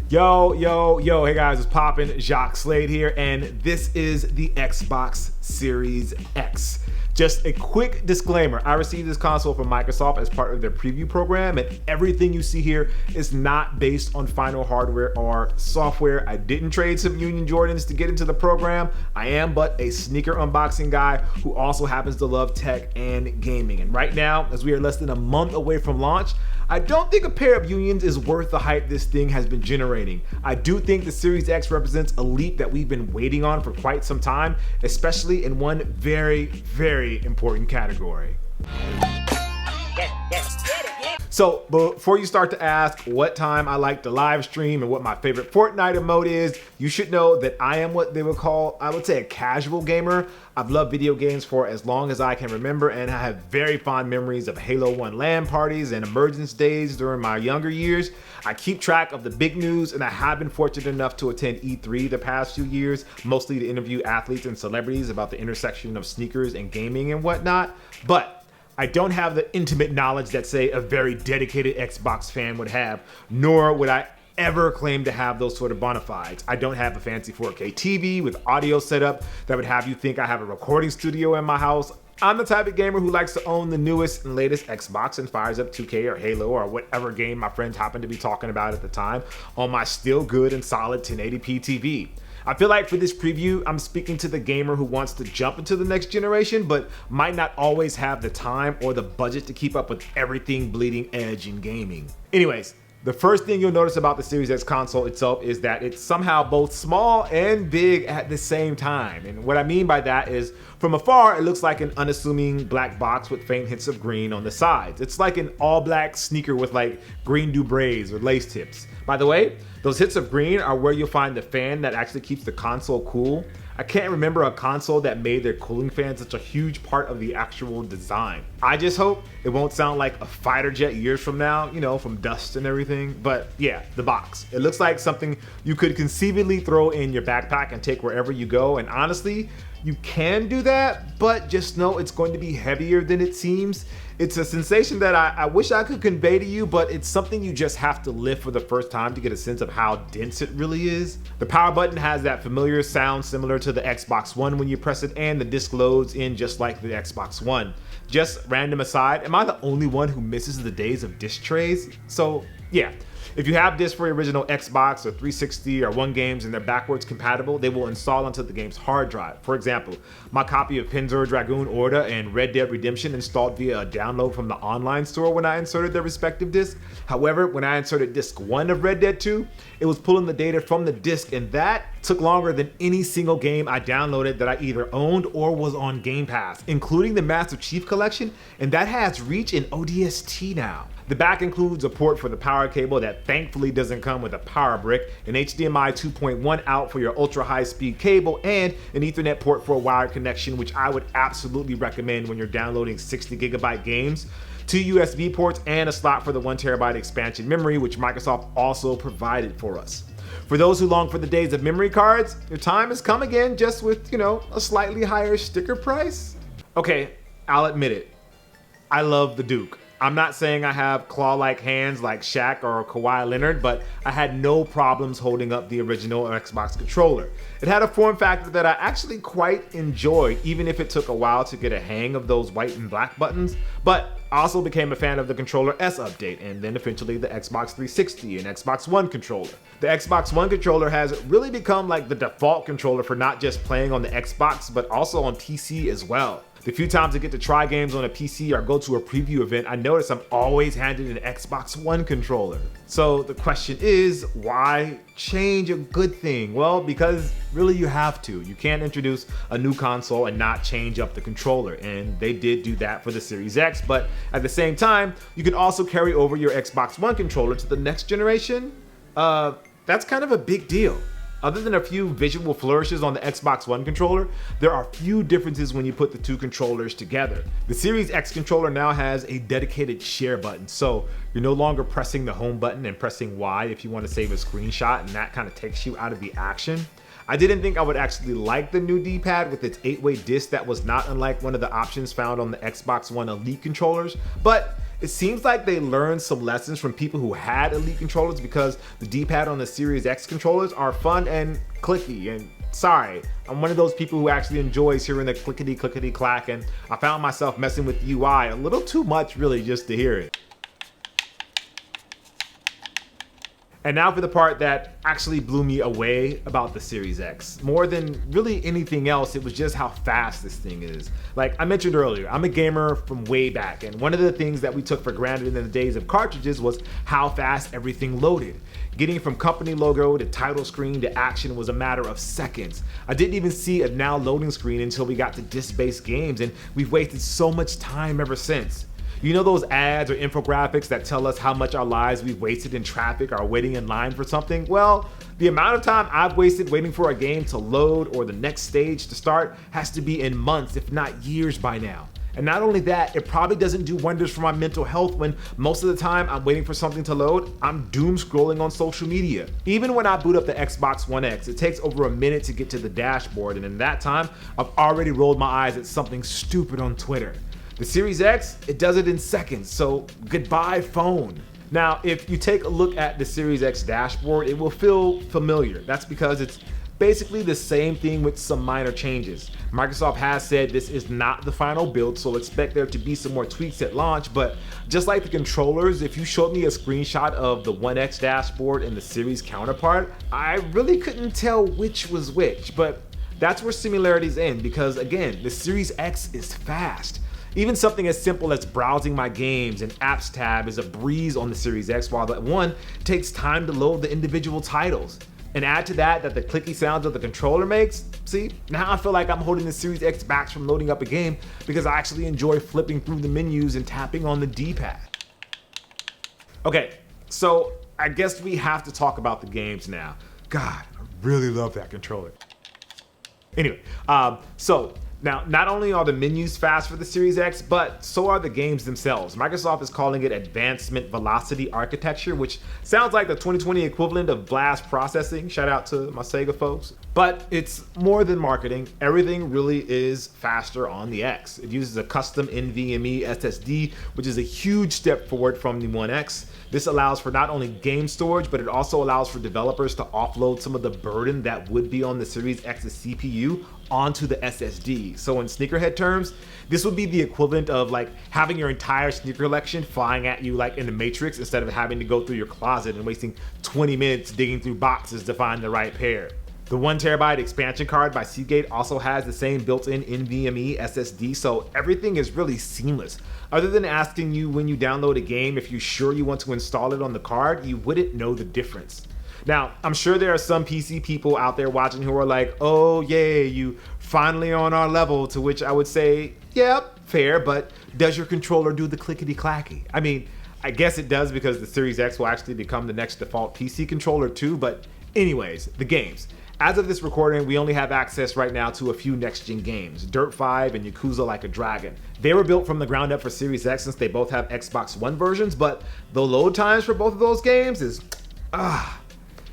Yo, hey guys, it's poppin', Jacques Slade here, and this is the Xbox Series X. Just a quick disclaimer, I received this console from Microsoft as part of their preview program, and everything you see here is not based on final hardware or software. I didn't trade some Union Jordans to get into the program. I am but a sneaker unboxing guy who also happens to love tech and gaming. And right now, as we are less than a month away from launch, I don't think a pair of Unions is worth the hype this thing has been generating. I do think the Series X represents a leap that we've been waiting on for quite some time, especially in one very, very important category. So before you start to ask what time I like to live stream and what my favorite Fortnite emote is, you should know that I am what they would call, I would say, a casual gamer. I've loved video games for as long as I can remember, and I have very fond memories of Halo 1 LAN parties and Emergence days during my younger years. I keep track of the big news, and I have been fortunate enough to attend E3 the past few years, mostly to interview athletes and celebrities about the intersection of sneakers and gaming and whatnot. But I don't have the intimate knowledge that, say, a very dedicated Xbox fan would have, nor would I ever claim to have those sort of bona fides. I don't have a fancy 4K TV with audio setup that would have you think I have a recording studio in my house. I'm the type of gamer who likes to own the newest and latest Xbox and fires up 2K or Halo or whatever game my friends happen to be talking about at the time on my still good and solid 1080p TV. I feel like for this preview, I'm speaking to the gamer who wants to jump into the next generation, but might not always have the time or the budget to keep up with everything bleeding edge in gaming. Anyways, the first thing you'll notice about the Series X console itself is that it's somehow both small and big at the same time. And what I mean by that is, from afar, it looks like an unassuming black box with faint hints of green on the sides. It's like an all black sneaker with like green dubres or lace tips. By the way, those hits of green are where you'll find the fan that actually keeps the console cool. I can't remember a console that made their cooling fan such a huge part of the actual design. I just hope it won't sound like a fighter jet years from now, you know, from dust and everything. But yeah, the box. It looks like something you could conceivably throw in your backpack and take wherever you go. And honestly, you can do that, but just know it's going to be heavier than it seems. It's a sensation that I wish I could convey to you, but it's something you just have to lift for the first time to get a sense of how dense it really is. The power button has that familiar sound similar to the Xbox One when you press it, and the disc loads in just like the Xbox One. Just random aside, am I the only one who misses the days of disc trays? So yeah. If you have discs for your original Xbox or 360 or One games and they're backwards compatible, they will install onto the game's hard drive. For example, my copy of Panzer Dragoon Orta and Red Dead Redemption installed via a download from the online store when I inserted their respective discs. However, when I inserted disc 1 of Red Dead 2, it was pulling the data from the disc, and that took longer than any single game I downloaded that I either owned or was on Game Pass, including the Master Chief Collection, and that has reach in ODST now. The back includes a port for the power cable that thankfully doesn't come with a power brick, an HDMI 2.1 out for your ultra high speed cable, and an Ethernet port for a wired connection, which I would absolutely recommend when you're downloading 60 gigabyte games, 2 USB ports, and a slot for the 1 terabyte expansion memory, which Microsoft also provided for us. For those who long for the days of memory cards, your time has come again, just with, a slightly higher sticker price. Okay, I'll admit it. I love the Duke. I'm not saying I have claw-like hands like Shaq or Kawhi Leonard, but I had no problems holding up the original Xbox controller. It had a form factor that I actually quite enjoyed, even if it took a while to get a hang of those white and black buttons. But I also became a fan of the Controller S update, and then eventually the Xbox 360 and Xbox One controller. The Xbox One controller has really become like the default controller for not just playing on the Xbox, but also on PC as well. The few times I get to try games on a PC or go to a preview event, I notice I'm always handed an Xbox One controller. So the question is, why change a good thing? Well, because really you have to. You can't introduce a new console and not change up the controller, and they did do that for the Series X, but at the same time, you can also carry over your Xbox One controller to the next generation. That's kind of a big deal. Other than a few visual flourishes on the Xbox One controller, there are few differences when you put the two controllers together. The Series X controller now has a dedicated share button, so you're no longer pressing the home button and pressing Y if you want to save a screenshot, and that kind of takes you out of the action. I didn't think I would actually like the new D-pad with its 8-way disc that was not unlike one of the options found on the Xbox One Elite controllers, but It seems like they learned some lessons from people who had elite controllers, because the D-pad on the Series X controllers are fun and clicky, and sorry, I'm one of those people who actually enjoys hearing the clickety clack, and I found myself messing with the UI a little too much really just to hear it. And now for the part that actually blew me away about the Series X. More than really anything else, it was just how fast this thing is. Like I mentioned earlier, I'm a gamer from way back, and one of the things that we took for granted in the days of cartridges was how fast everything loaded. Getting from company logo to title screen to action was a matter of seconds. I didn't even see a now loading screen until we got to disc-based games, and we've wasted so much time ever since. You know those ads or infographics that tell us how much our lives we've wasted in traffic or waiting in line for something? Well, the amount of time I've wasted waiting for a game to load or the next stage to start has to be in months, if not years by now. And not only that, it probably doesn't do wonders for my mental health when most of the time I'm waiting for something to load, I'm doom scrolling on social media. Even when I boot up the Xbox One X, it takes over a minute to get to the dashboard, and in that time, I've already rolled my eyes at something stupid on Twitter. The Series X, it does it in seconds, so goodbye phone. Now, if you take a look at the Series X dashboard, it will feel familiar. That's because it's basically the same thing with some minor changes. Microsoft has said this is not the final build, so expect there to be some more tweaks at launch, but just like the controllers, if you showed me a screenshot of the One X dashboard and the Series counterpart, I really couldn't tell which was which, but that's where similarities end, because again, the Series X is fast. Even something as simple as browsing my games and apps tab is a breeze on the Series X, while the One takes time to load the individual titles. And add to that the clicky sounds of the controller makes, see, now I feel like I'm holding the Series X back from loading up a game because I actually enjoy flipping through the menus and tapping on the D-pad. Okay, so I guess we have to talk about the games now. God, I really love that controller. Anyway, so now, not only are the menus fast for the Series X, but so are the games themselves. Microsoft is calling it Advancement Velocity Architecture, which sounds like the 2020 equivalent of blast processing. Shout out to my Sega folks. But it's more than marketing. Everything really is faster on the X. It uses a custom NVMe SSD, which is a huge step forward from the One X. This allows for not only game storage, but it also allows for developers to offload some of the burden that would be on the Series X's CPU onto the SSD. So in sneakerhead terms, this would be the equivalent of like having your entire sneaker collection flying at you like in the Matrix, instead of having to go through your closet and wasting 20 minutes digging through boxes to find the right pair. The 1TB expansion card by Seagate also has the same built-in NVMe SSD, so everything is really seamless. Other than asking you when you download a game if you're sure you want to install it on the card, you wouldn't know the difference. Now, I'm sure there are some PC people out there watching who are like, oh yay, you finally on our level, to which I would say, yeah, fair, but does your controller do the clickety-clacky? I mean, I guess it does, because the Series X will actually become the next default PC controller too, but anyways, the games. As of this recording, we only have access right now to a few next-gen games, Dirt 5 and Yakuza Like a Dragon. They were built from the ground up for Series X since they both have Xbox One versions, but the load times for both of those games is,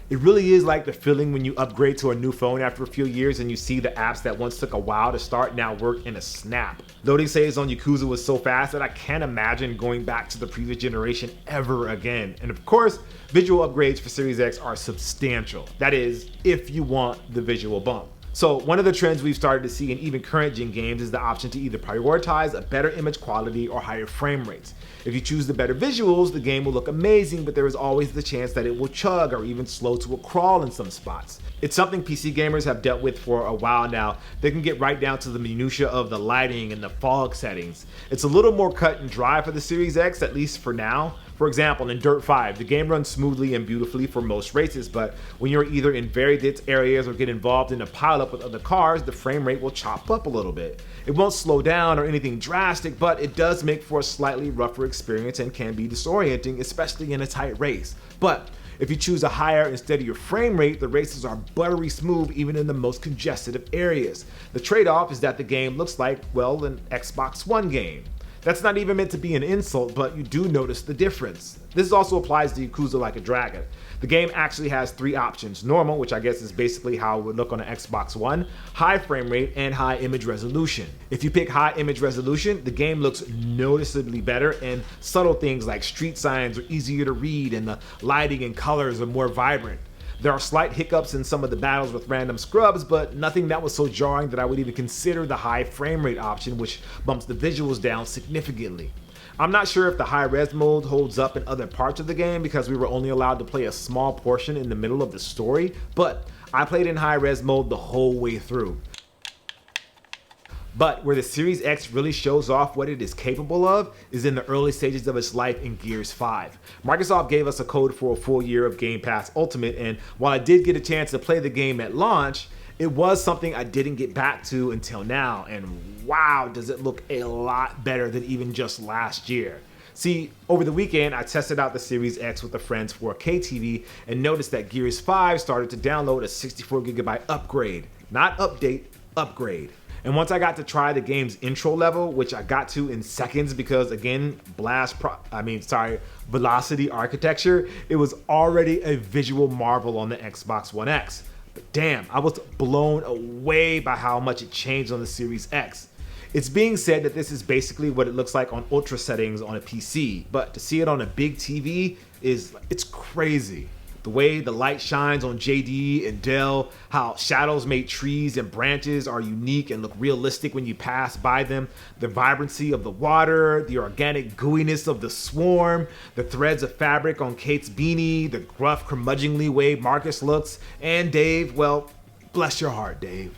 it really is like the feeling when you upgrade to a new phone after a few years and you see the apps that once took a while to start now work in a snap. Loading saves on Yakuza was so fast that I can't imagine going back to the previous generation ever again. And of course, visual upgrades for Series X are substantial. That is, if you want the visual bump. So one of the trends we've started to see in even current gen games is the option to either prioritize a better image quality or higher frame rates. If you choose the better visuals, the game will look amazing, but there is always the chance that it will chug or even slow to a crawl in some spots. It's something PC gamers have dealt with for a while now. They can get right down to the minutia of the lighting and the fog settings. It's a little more cut and dry for the Series X, at least for now. For example, in Dirt 5, the game runs smoothly and beautifully for most races, but when you're either in very dense areas or get involved in a pileup with other cars, the frame rate will chop up a little bit. It won't slow down or anything drastic, but it does make for a slightly rougher experience and can be disorienting, especially in a tight race. But if you choose a higher and steadier frame rate, the races are buttery smooth even in the most congested of areas. The trade-off is that the game looks like, well, an Xbox One game. That's not even meant to be an insult, but you do notice the difference. This also applies to Yakuza Like a Dragon. The game actually has 3 options: normal, which I guess is basically how it would look on an Xbox One, high frame rate, and high image resolution. If you pick high image resolution, the game looks noticeably better, and subtle things like street signs are easier to read and the lighting and colors are more vibrant. There are slight hiccups in some of the battles with random scrubs, but nothing that was so jarring that I would even consider the high frame rate option, which bumps the visuals down significantly. I'm not sure if the high res mode holds up in other parts of the game because we were only allowed to play a small portion in the middle of the story, but I played in high res mode the whole way through. But where the Series X really shows off what it is capable of is in the early stages of its life in Gears 5. Microsoft gave us a code for a full year of Game Pass Ultimate, and while I did get a chance to play the game at launch, it was something I didn't get back to until now, and wow, does it look a lot better than even just last year. See, over the weekend, I tested out the Series X with a friend's 4K TV and noticed that Gears 5 started to download a 64GB upgrade. Not update, upgrade. And once I got to try the game's intro level, which I got to in seconds because again, velocity architecture, it was already a visual marvel on the Xbox One X. But damn, I was blown away by how much it changed on the Series X. It's being said that this is basically what it looks like on ultra settings on a PC, but to see it on a big TV it's crazy. The way the light shines on JD and Dell, how shadows make trees and branches are unique and look realistic when you pass by them, the vibrancy of the water, the organic gooiness of the swarm, the threads of fabric on Kate's beanie, the gruff, curmudgeonly way Marcus looks, and Dave, well, bless your heart, Dave.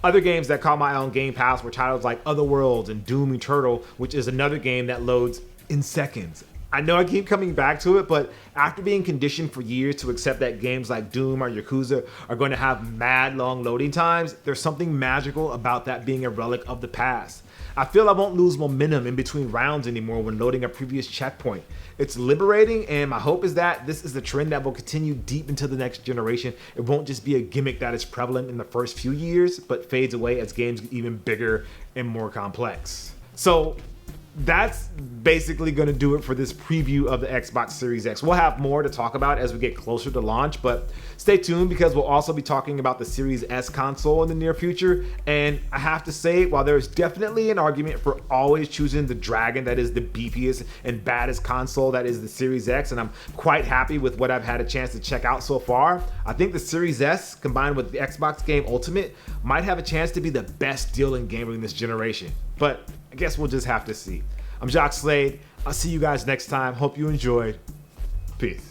Other games that caught my eye on Game Pass were titles like Otherworlds and Doom Eternal, which is another game that loads in seconds. I know I keep coming back to it, but after being conditioned for years to accept that games like Doom or Yakuza are going to have mad long loading times, there's something magical about that being a relic of the past. I feel I won't lose momentum in between rounds anymore when loading a previous checkpoint. It's liberating, and my hope is that this is a trend that will continue deep into the next generation. It won't just be a gimmick that is prevalent in the first few years, but fades away as games get even bigger and more complex. So that's basically going to do it for this preview of the Xbox Series X. We'll have more to talk about as we get closer to launch, but stay tuned because we'll also be talking about the Series S console in the near future. And I have to say, while there's definitely an argument for always choosing the Dragon that is the beefiest and baddest console that is the Series X, and I'm quite happy with what I've had a chance to check out so far, I think the Series S combined with the Xbox Game Ultimate might have a chance to be the best deal in gaming this generation. But I guess we'll just have to see. I'm Jacques Slade. I'll see you guys next time. Hope you enjoyed. Peace.